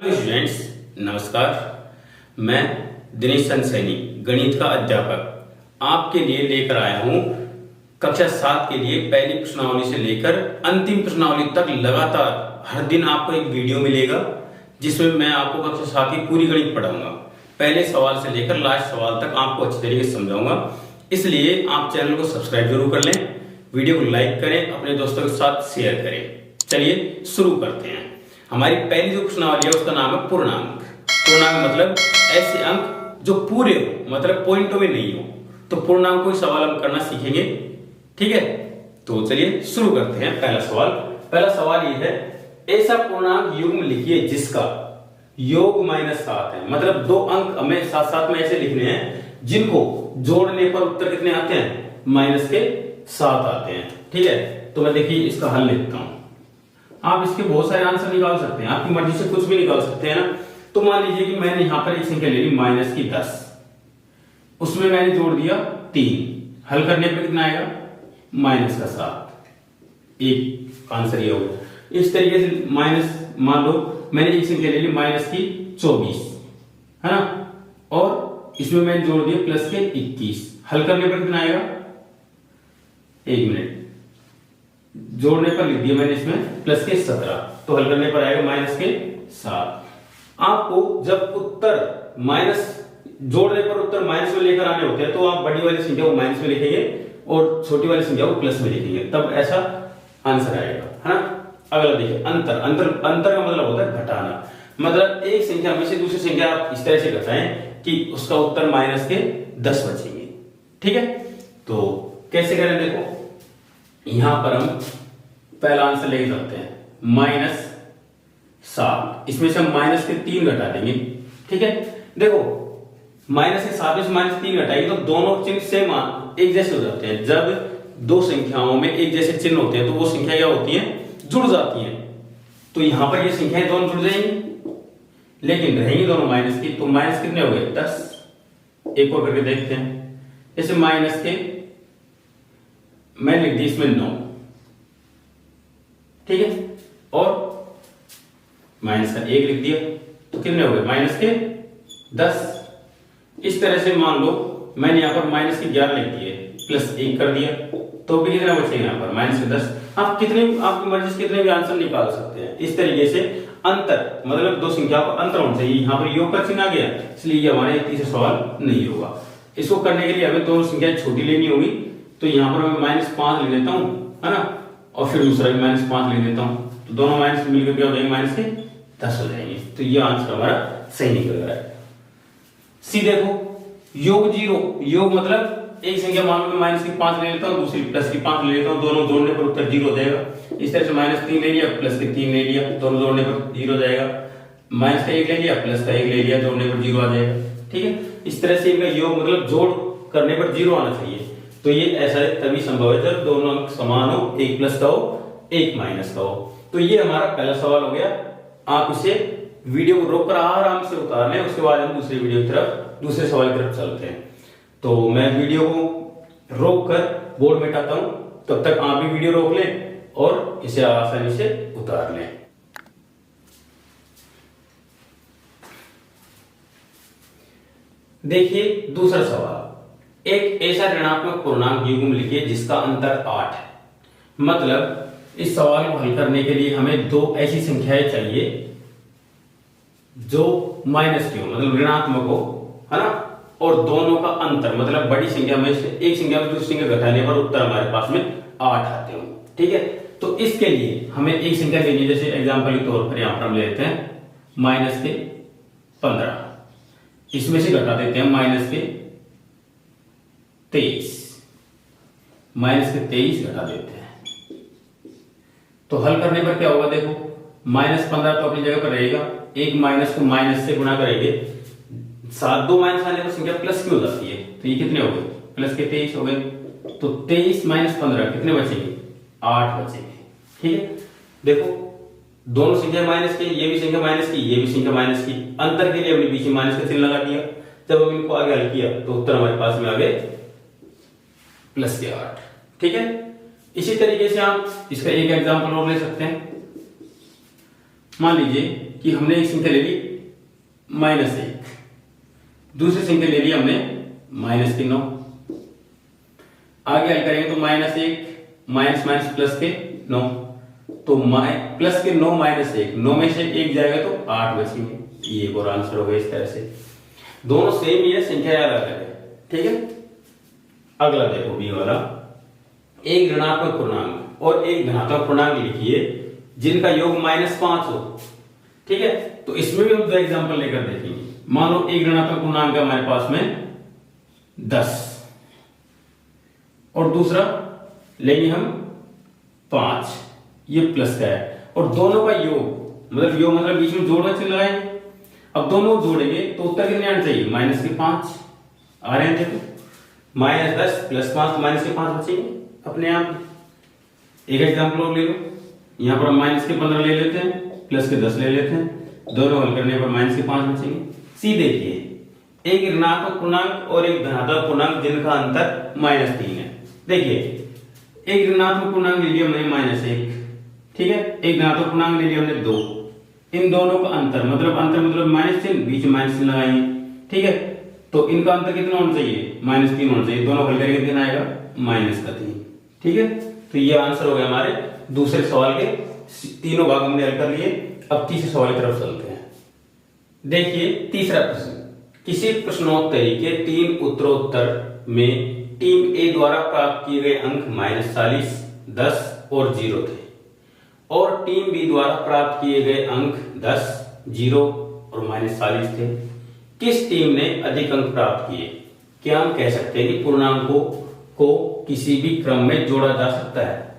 Students नमस्कार। मैं दिनेश चंद सैनी गणित का अध्यापक आपके लिए लेकर आया हूं कक्षा 7 के लिए पहली प्रश्नावली से लेकर अंतिम प्रश्नावली तक लगातार हर दिन आपको एक वीडियो मिलेगा जिसमें मैं आपको कक्षा 7 की पूरी गणित पढ़ाऊंगा। पहले सवाल से लेकर लास्ट सवाल तक आपको अच्छी तरीके से समझाऊंगा, इसलिए आप चैनल को सब्सक्राइब जरूर कर लें, वीडियो को लाइक करें, अपने दोस्तों के साथ शेयर करें। चलिए शुरू करते हैं। हमारी पहली जो प्रश्नावली है उसका नाम है पूर्णांक। पूर्णांक मतलब ऐसे अंक जो पूरे हो, मतलब पॉइंटों में नहीं हो। तो पूर्णांक को सवाल हम करना सीखेंगे, ठीक है। तो चलिए शुरू करते हैं। पहला सवाल ये है, ऐसा पूर्णांक युग्म लिखिए जिसका योग -7 है। मतलब दो अंक हमें साथ साथ में ऐसे लिखने हैं जिनको जोड़ने पर उत्तर कितने आते हैं, -7 आते हैं, ठीक है। तो मैं देखिए इसका हल लिखता हूं। आप इसके बहुत सारे आंसर निकाल सकते हैं, आपकी मर्जी से कुछ भी निकाल सकते हैं ना। तो मान लीजिए कि मैंने यहां पर एक संख्या ले ली -10, उसमें मैंने जोड़ दिया 3, हल करने पर कितना आएगा, -7। एक आंसर ये होगा। इस तरीके से मान लो मैंने एक संख्या ले ली -24, है ना, और इसमें मैंने जोड़ दिया +21, हल करने पर कितना आएगा, 1 मिनट, जोड़ने पर लिख दिया मैंने इसमें +17, तो हल करने पर आएगा -7। आपको जब उत्तर माइनस जोड़ने पर उत्तर माइनस में लेकर आने होते हैं तो आप बड़ी वाली संख्या को माइनस में लिखेंगे और छोटी वाली संख्या को प्लस में लिखेंगे, तब ऐसा आंसर आएगा, है ना। अगला देखिए, अंतर का मतलब होता है घटाना। मतलब एक संख्या में से दूसरी संख्या आप इस तरह से घटाएं कि उसका उत्तर -10 बचेंगे, ठीक है। तो कैसे करें, देखो यहां पर हम पहला आंसर लेके चलते हैं -7। इसमें से हम -3 घटा देंगे, ठीक है। देखो -7 में से -3 घटाएंगे तो दोनों चिन्ह सेम एक जैसे हो जाते हैं। जब दो संख्याओं में एक जैसे चिन्ह होते हैं तो वो संख्या क्या होती है, जुड़ जाती हैं। तो यहां पर ये संख्याएं दोनों जुड़ जाएंगी, लेकिन रहेंगी दोनों माइनस की। तो माइनस कितने हो गए, 10। एक और करके देखते हैं। जैसे माइनस के मैं लिख दी इसमें 9, ठीक है, और माइनस का 1 लिख दिया तो कितने हो गए, -10। इस तरह से मान लो मैंने यहां पर -11 लिख दिए, +1 कर दिया, तो भी कितना बचेगा यहाँ पर, -10। आप आपकी मर्जी से कितने भी आंसर निकाल सकते हैं। इस तरीके से अंतर मतलब दो संख्या का अंतर होना चाहिए। यहाँ पर योग का चिन्ह आ गया, इसलिए ये हमारे तीसरा सवाल नहीं होगा। इसको करने के लिए हमें दोनों संख्याएं छोटी लेनी होगी। तो यहाँ पर मैं -5 लिख देता हूँ, है ना, और फिर दूसरा भी -5 लिख देता हूँ। तो दोनों माइनस मिलकर क्या हो जाएंगे, -10 हो जाएंगे। तो ये आंसर हमारा सही निकल रहा है। सी देखो, योग 0, योग मतलब एक संख्या मान लो मैं -5 ले लेता हूँ, दूसरी +5 ले लेता हूँ, दोनों जोड़ने पर उत्तर 0 हो जाएगा। इस तरह से -3 ले लिया, +3 ले लिया, दोनों जोड़ने पर 0 हो जाएगा। -1 ले लिया, +1 ले लिया, जोड़ने पर 0 आ जाएगा, ठीक है। इस तरह से इनका योग मतलब जोड़ करने पर 0 आना चाहिए। तो ये ऐसा तभी संभव है जब दोनों अंक समान हो, एक प्लस का हो, एक माइनस का हो। तो ये हमारा पहला सवाल हो गया। आप इसे वीडियो को रोककर आराम से उतार लें, उसके बाद हम दूसरे सवाल की तरफ चलते हैं। तो मैं वीडियो को रोक कर बोर्ड मिटाता हूं, तब तक आप भी वीडियो रोक लें और इसे आसानी से उतार लें। देखिए दूसरा सवाल, एक ऐसा ऋणात्मक पूर्णांक युग्म लिखिए जिसका अंतर 8 है। मतलब इस सवाल को हल करने के लिए हमें दो ऐसी संख्याएं चाहिए जो माइनस की हो, मतलब ऋणात्मक हो, है ना, और दोनों का अंतर मतलब बड़ी संख्या में से एक संख्या में दूसरी संख्या घटाने पर उत्तर हमारे पास में 8 आते हो, ठीक है। तो इसके लिए हमें एक संख्या लेनी है। जैसे एग्जांपल के तौर पर यहां पर हम ले लेते हैं -15, इसमें से घटा देते हैं -23 घटा देते हैं। तो हल करने पर क्या होगा, देखो -15 तो अपनी जगह पर रहेगा, एक माइनस को माइनस से गुणा करेंगे, 2 माइनस आने पर संख्या प्लस की हो जाती है। तो ये कितने हो गए, +23 हो गए। तो 23 - 15 कितने बचेंगे, 8 बचेंगे, ठीक है। देखो दोनों संख्या माइनस की, ये भी संख्या माइनस की, ये भी संख्या माइनस की। अंतर के लिए हमने बीच में माइनस का चिन्ह लगा दिया। जब हम इनको आगे हल किया तो उत्तर हमारे पास में आ गए +8, ठीक है। इसी तरीके से आप इसका एक एग्जांपल और ले सकते हैं। मान लीजिए कि हमने एक संख्या ले ली -1, दूसरी संख्या ले ली हमने -9। आगे हल करेंगे तो -1 माइनस माइनस प्लस के 9, तो प्लस के 9 -1, 9 में से 1 जाएगा तो 8 बचेंगे। ये एक और आंसर होगा। इस तरह से दोनों सेम ही है, संख्या अलग है। ठीक है, अगला देखो बी वाला, एक ऋणात्मक पूर्णांक और एक धनात्मक पूर्णांक लिखिए जिनका योग -5 हो। ठीक है, तो इसमें भी हम दो एग्जांपल लेकर देखेंगे। मान लो एक ऋणात्मक पूर्णांक है हमारे पास में 10 और दूसरा लेंगे हम 5, ये प्लस का है, और दोनों का योग मतलब बीच में जोड़ का चिन्ह लगाएंगे। अब दोनों जोड़ेंगे तो उत्तर कितने आने चाहिए? -5 आ रहे हैं। देखो -10 + 5 तो -5 बचेंगे अपने आप। एक एग्जाम्पल और ले लो, यहां पर हम -15 ले लेते हैं, प्लस के 10 ले लेते हैं, दोनों हल करने पर -5 बचेंगे। सी देखिए, एक ऋणात्मक पूर्णांक और एक धनात्मक पूर्णांक जिनका अंतर -3 है। देखिए एक ऋणात्मक पूर्णांक ले लिया हमने -1, ठीक है, एक धनात्मक पूर्णांक ले लिया हमने 2। इन दोनों का अंतर मतलब माइनस चिन्ह, बीच में माइनस चिन्ह लगाएंगे। ठीक है, तो इनका अंतर कितना होना चाहिए? -3 होना चाहिए। दोनों हल करेंगे कितना आएगा? -3। ठीक है, तो ये आंसर हो गया हमारे दूसरे सवाल के। तीनों भाग हमने हल कर लिए। अब तीसरे सवाल की तरफ चलते हैं। देखिए तीसरा प्रश्न, किसी प्रश्नोत्तरी के 3 उत्तरोत्तर में टीम ए द्वारा प्राप्त किए गए अंक -40, 10 और 0 थे, और टीम बी द्वारा प्राप्त किए गए अंक 10, 0 और -40 थे। किस टीम ने अधिक अंक प्राप्त किए? क्या हम कह सकते हैं कि पूर्णांकों को किसी भी क्रम में जोड़ा जा सकता है?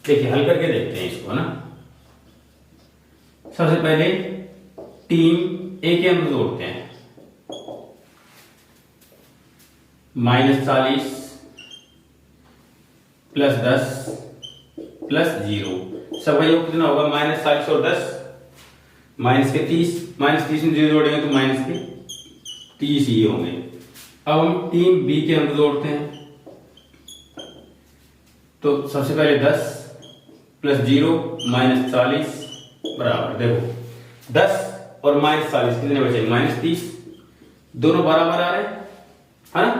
देखिए हल करके देखते हैं इसको ना। सबसे पहले टीम ए के अंक जोड़ते हैं, -40 + 10 + 0, सबका योग कितना होगा? -40 और 10 -30, -30 में 0 जोड़ेंगे तो -30 ही होंगे। अब हम टीम बी के अंक जोड़ते हैं, तो सबसे पहले 10 + 0 -40 बराबर, देखो 10 और -40 कितने बचेंगे? -30। दोनों बराबर आ रहे हैं, है ना,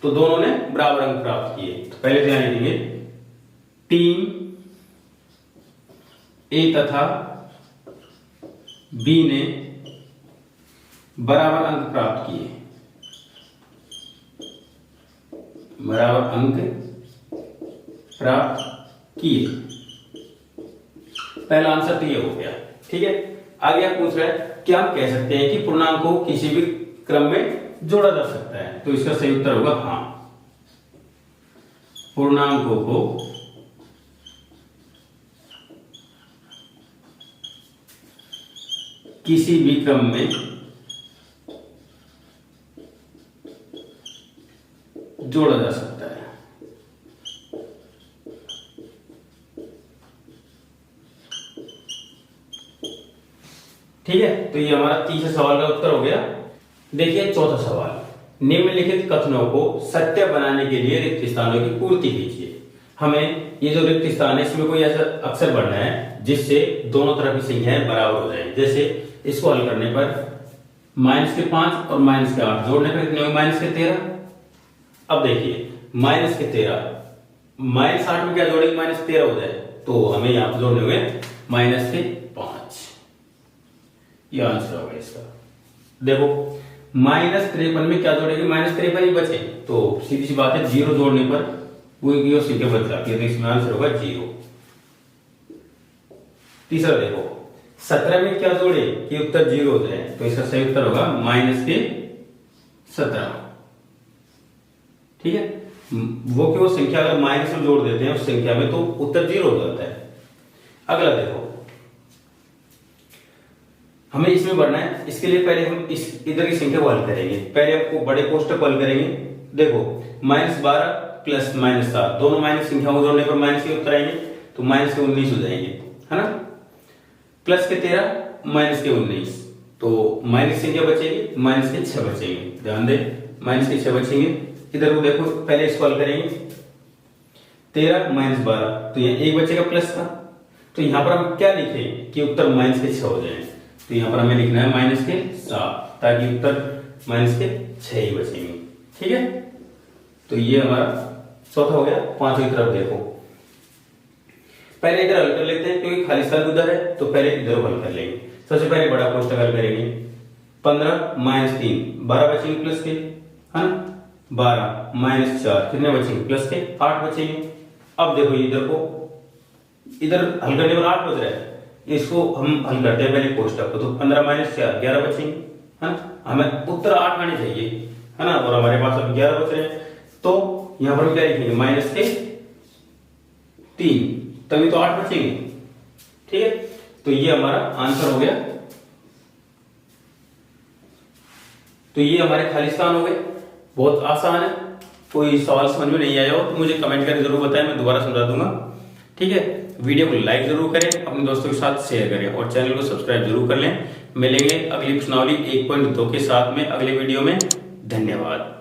तो दोनों ने बराबर अंक प्राप्त किए। तो पहले ध्यान लिखेंगे, टीम ए तथा बी ने बराबर अंक प्राप्त किए, बराबर अंक प्राप्त किए। पहला आंसर तो ये हो गया। ठीक है, आगे आप पूछ रहे हैं क्या हम कह सकते हैं कि पूर्णांकों को किसी भी क्रम में जोड़ा जा सकता है? तो इसका सही उत्तर होगा हाँ, पूर्णांकों को किसी भी क्रम में जोड़ा जा सकता है। ठीक है, तो ये हमारा तीसरे सवाल का उत्तर हो गया। देखिए चौथा सवाल, निम्नलिखित कथनों को सत्य बनाने के लिए रिक्त स्थानों की पूर्ति कीजिए। हमें ये जो रिक्त स्थान है इसमें कोई ऐसा अक्षर बढ़ना है जिससे दोनों तरफ की संख्याएं बराबर हो जाए। जैसे इसको हल करने पर -5 और -8 जोड़ने पर कितने होंगे? -13। अब देखिए -13 -8 में क्या जोड़ेंगे? -13 हो जाए, तो हमें यहां पर जोड़ने हुए -5। ये आंसर होगा इसका। देखो -53 में क्या जोड़ेंगे? -53 ही बचे, तो सीधी सी बात है 0 जोड़ने पर वो संख्या बच जाती है, तो इसमें आंसर होगा 0। तीसरा देखो 17 में क्या जोड़े कि उत्तर 0 हो जाए, तो इसका सही उत्तर होगा -17। ठीक है, वो कि वो संख्या अगर माइनस में जोड़ देते हैं उस संख्या में तो उत्तर 0 हो जाता है। अगला देखो, हमें इसमें बढ़ना है, इसके लिए पहले हम इस इधर की संख्या को हल करेंगे। पहले आपको बड़े कोष्ठक को हल करेंगे। देखो -12 + -7 दोनों माइनस संख्याओं को जोड़ने पर माइनस के उत्तर आएंगे, तो -19 हो जाएंगे, है ना। +13 -19, तो माइनस संख्या बचेगी, -6 बचेंगे। ध्यान दें, -6 बचेंगे। इधर को देखो, पहले इसको हल करेंगे। 13 -12, तो यहाँ 1 बचेगा प्लस का, तो यहां पर हम क्या लिखें कि उत्तर -6 हो जाए, तो यहाँ पर हमें लिखना है माइनस के 7, ताकि उत्तर माइनस के 6 ही बचेंगे। ठीक है, तो ये हमारा चौथा हो गया। पांचवी तरफ देखो, पहले इधर हल कर लेते हैं क्योंकि खाली स्थान उधर है, तो पहले इधर हल कर लेंगे। सबसे पहले बड़ा कोष्ठक हल करेंगे। 15 माइनस 3 12 बचेंगे प्लस के, है ना। 12 माइनस 4 कितने बचेंगे प्लस के 8 बचेंगे। अब देखो इधर को, इधर हल करने पर 8 बच रहा है, इसको हम हल करते हैं पहले कोष्ठक को। तो 15 माइनस 4 11 बचेंगे, है ना। हमें उत्तर 8 आने चाहिए, है ना, और हमारे पास अब 11 बच रहे हैं। तो यहां पर क्या लिखेंगे माइनस के 3, तभी तो 8 बचेंगे। ठीक है, तो ये हमारा आंसर हो गया। तो ये हमारे खाली स्थान हो गए। बहुत आसान है। कोई सवाल समझ में नहीं आया हो तो मुझे कमेंट करके जरूर बताएं, मैं दोबारा समझा दूंगा। ठीक है, वीडियो को लाइक जरूर करें, अपने दोस्तों के साथ शेयर करें और चैनल को सब्सक्राइब जरूर कर लें। मिलेंगे अगली प्रश्नावली 1.2 के साथ में अगले वीडियो में। धन्यवाद।